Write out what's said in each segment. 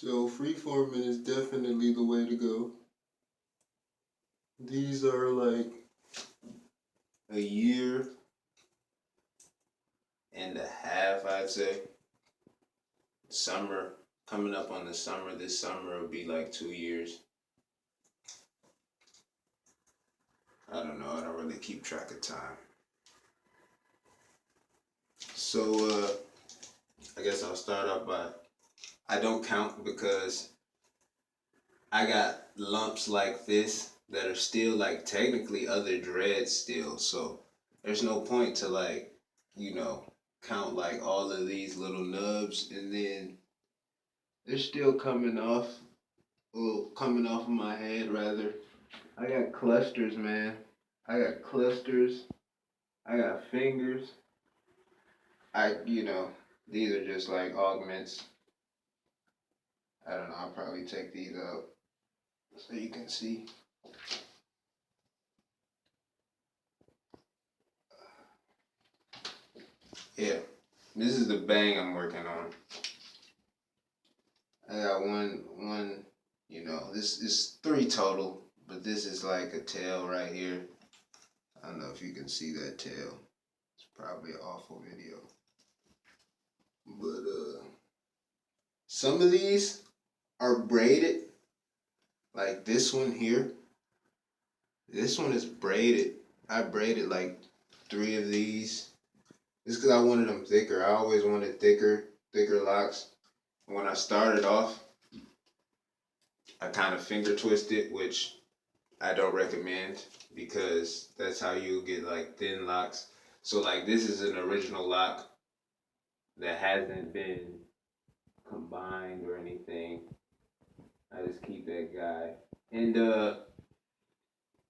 So freeforming is definitely the way to go. These are like a year and a half, I'd say. Summer, coming up on the summer, this summer will be like 2 years. I don't know, I don't really keep track of time. So, I guess I'll start off by, I don't count because I got lumps like this that are still like technically other dreads still. So there's no point to like, you know, count like all of these little nubs and then they're still coming off, well, coming off of my head rather. I got clusters, man. I got clusters. I got fingers. These are just like augments. I don't know, I'll probably take these out so you can see. Yeah, this is the bang I'm working on. I got one, this is three total, but this is like a tail right here. I don't know if you can see that tail. It's probably an awful video. But some of these are braided. Like this one here. This one is braided. I braided like 3 of these. Just because I wanted them thicker. I always wanted thicker locks. When I started off, I kind of finger twisted, which I don't recommend because that's how you get like thin locks. So like this is an original lock that hasn't been combined or anything. I just keep that guy. And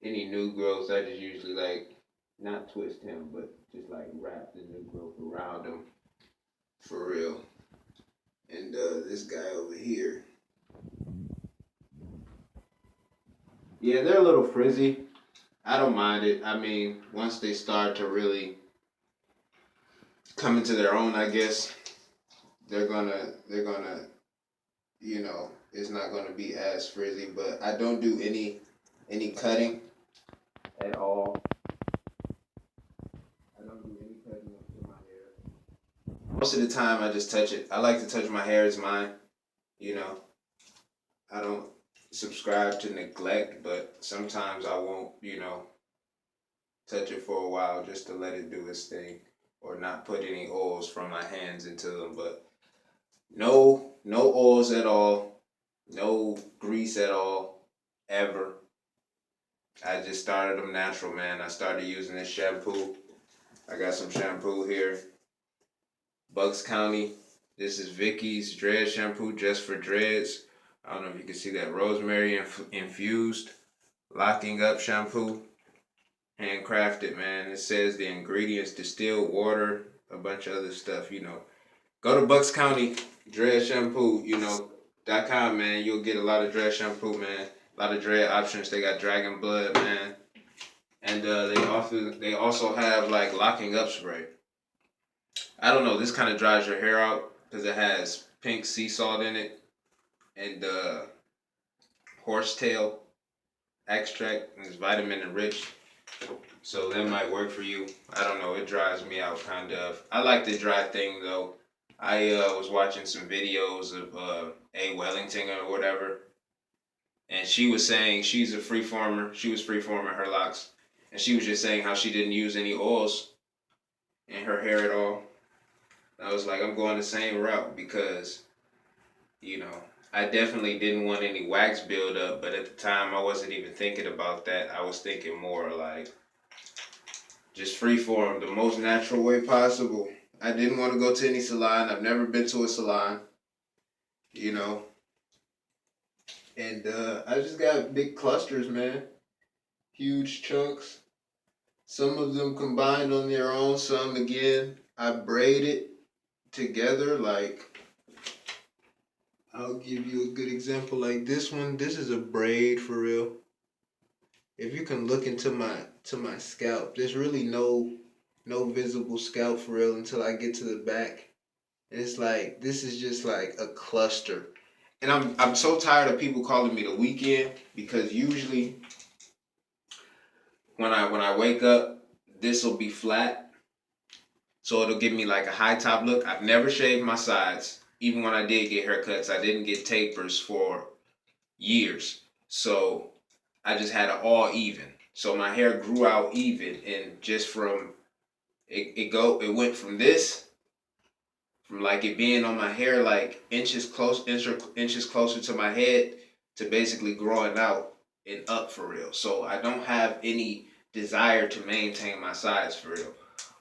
any new growth, I just usually like not twist him, but just like wrap the new growth around him for real. And this guy over here. Yeah, they're a little frizzy. I don't mind it. I mean, once they start to really come into their own, I guess they're gonna it's not gonna be as frizzy. But I don't do any cutting at all. I don't do any cutting to my hair. Most of the time, I just touch it. I like to touch my hair as mine. You know, I don't subscribe to neglect, but sometimes I won't. Touch it for a while just to let it do its thing, or not put any oils from my hands into them. But no oils at all, no grease at all, ever. I just started them natural, man. I started using this shampoo. I got some shampoo here. Bucks County. This is Vicky's dread shampoo just for dreads. I don't know if you can see that rosemary infused locking up shampoo. Handcrafted, man. It says the ingredients: distilled water, a bunch of other stuff. Go to Bucks County Dread Shampoo, .com, man. You'll get a lot of dread shampoo, man. A lot of dread options. They got Dragon Blood, man, and they also have like locking up spray. I don't know. This kind of dries your hair out because it has pink sea salt in it and horsetail extract, and it's vitamin enriched. So that might work for you. I don't know. It dries me out kind of. I like the dry thing though. I was watching some videos of A. Wellington or whatever, and she was saying she's a freeformer. She was freeforming her locks, and she was just saying how she didn't use any oils in her hair at all. I was like, I'm going the same route because, you know, I definitely didn't want any wax buildup, but at the time I wasn't even thinking about that. I was thinking more like just freeform the most natural way possible. I didn't want to go to any salon. I've never been to a salon, you know. And I just got big clusters, man. Huge chunks. Some of them combined on their own. Some, again, I braided together. Like, I'll give you a good example. Like this one. This is a braid for real. If you can look into my scalp, there's really no visible scalp for real until I get to the back. And it's like, this is just like a cluster. and I'm so tired of people calling me the weekend because usually when I wake up, this will be flat, so it'll give me like a high top look. I've never shaved my sides. Even when I did get haircuts, I didn't get tapers for years. So I just had it all even. So my hair grew out even, and just from it went from this, from like it being on my hair like inches closer to my head, to basically growing out and up for real. So I don't have any desire to maintain my size for real.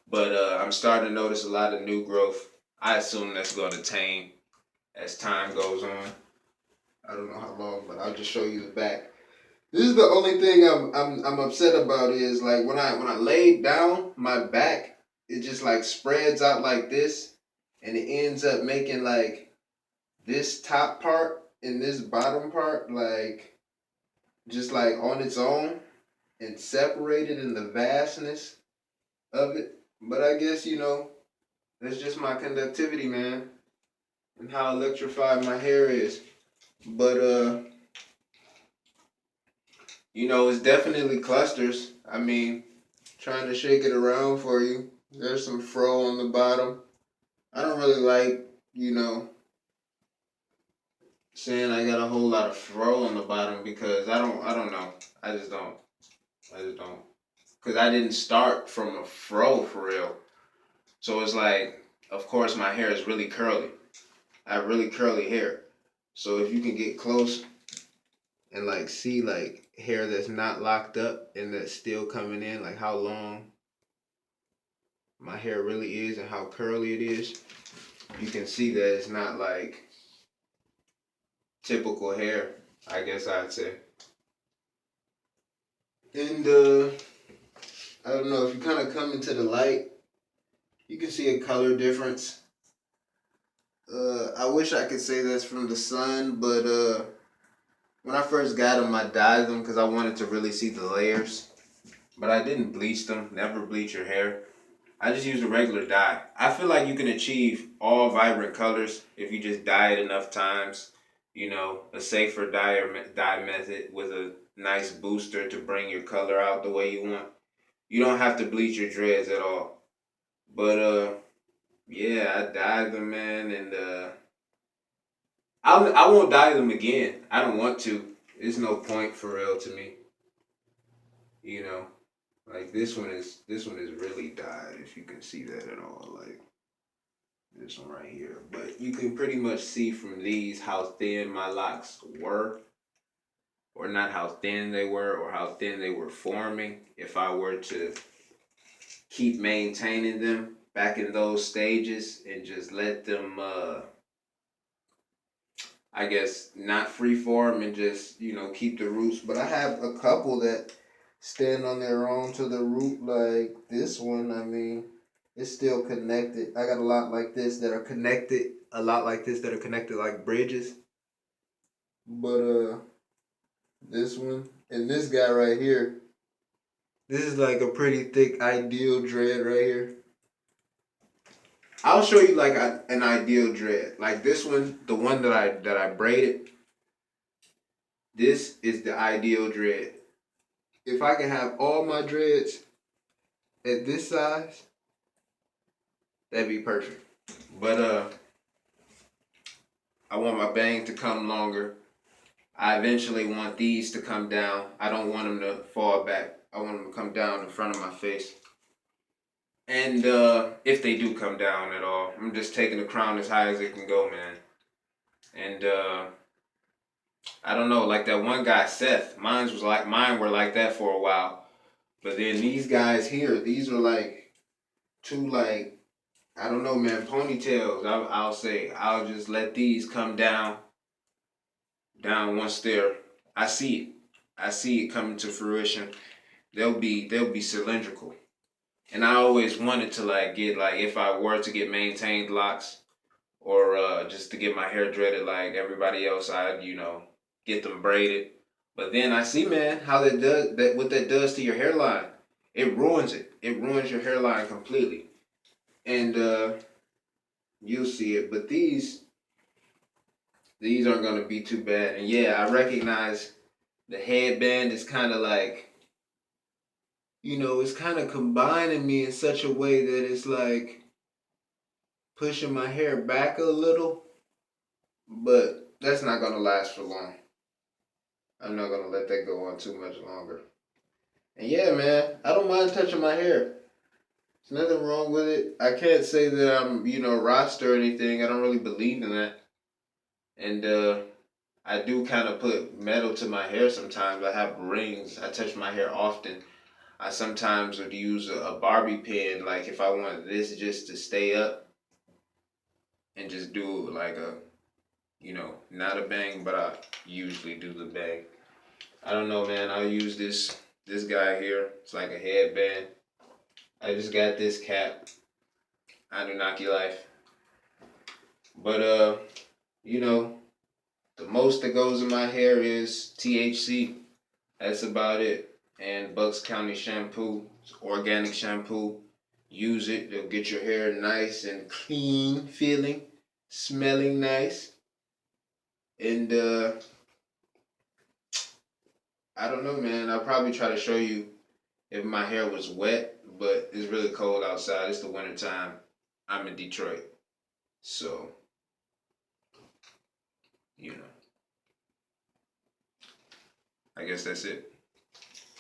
But I'm starting to notice a lot of new growth. I assume that's going to tame as time goes on. I don't know how long, but I'll just show you the back. This is the only thing I'm upset about is like when I laid down, my back, it just like spreads out like this, and it ends up making like this top part and this bottom part like just like on its own and separated in the vastness of it. But I guess that's just my conductivity, man, and how electrified my hair is. But it's definitely clusters. I mean, trying to shake it around for you. There's some fro on the bottom. I don't really like, saying I got a whole lot of fro on the bottom because I don't know. I just don't. I just don't. Cause I didn't start from a fro for real. So it's like, of course my hair is really curly. I have really curly hair. So if you can get close and like see like hair that's not locked up and that's still coming in, like how long my hair really is and how curly it is, you can see that it's not like typical hair, I guess I'd say. And I don't know, if you kind of come into the light, you can see a color difference. I wish I could say that's from the sun, but when I first got them, I dyed them because I wanted to really see the layers. But I didn't bleach them. Never bleach your hair. I just use a regular dye. I feel like you can achieve all vibrant colors if you just dye it enough times. A safer dye method with a nice booster to bring your color out the way you want. You don't have to bleach your dreads at all. But yeah, I dyed them, man, and I won't dye them again. I don't want to. There's no point for real to me. You know, like this one is really dyed. If you can see that at all, like this one right here. But you can pretty much see from these how thin my locks were, or not how thin they were, or how thin they were forming. If I were to keep maintaining them back in those stages and just let them I guess not free form and just keep the roots. But I have a couple that stand on their own to the root, like this one. I mean, it's still connected. I got a lot like this that are connected. A lot like this that are connected like bridges. But this one and this guy right here. This is like a pretty thick ideal dread right here. I'll show you like an ideal dread. Like this one, the one that I braided. This is the ideal dread. If I can have all my dreads at this size, that'd be perfect. But I want my bang to come longer. I eventually want these to come down. I don't want them to fall back. I want them to come down in front of my face. And if they do come down at all, I'm just taking the crown as high as it can go, man. And I don't know, like that one guy, Seth. Mine were like that for a while. But then these guys here, these are like two like I don't know, man, ponytails. I'll say I'll just let these come down once they're. I see it. I see it coming to fruition. They'll be cylindrical. And I always wanted to like get like if I were to get maintained locks or just to get my hair dreaded like everybody else, I'd get them braided. But then I see, man, how that does that what that does to your hairline. It ruins it. It ruins your hairline completely. And you'll see it. But these aren't gonna be too bad. And yeah, I recognize the headband is kind of like, it's kind of combining me in such a way that it's like pushing my hair back a little, but that's not gonna last for long. I'm not gonna let that go on too much longer. And yeah, man, I don't mind touching my hair. There's nothing wrong with it. I can't say that I'm, roster or anything. I don't really believe in that. And I do kind of put metal to my hair sometimes. I have rings. I touch my hair often. I sometimes would use a Barbie pin, like if I want this just to stay up and just do like a, not a bang, but I usually do the bang. I don't know, man. I'll use this guy here. It's like a headband. I just got this cap. I do knock your life. But you know, the most that goes in my hair is THC. That's about it. And Bucks County shampoo. It's organic shampoo. Use it. It'll get your hair nice and clean feeling, smelling nice. And I don't know, man. I'll probably try to show you if my hair was wet, but it's really cold outside. It's the winter time. I'm in Detroit. So, you know, I guess that's it.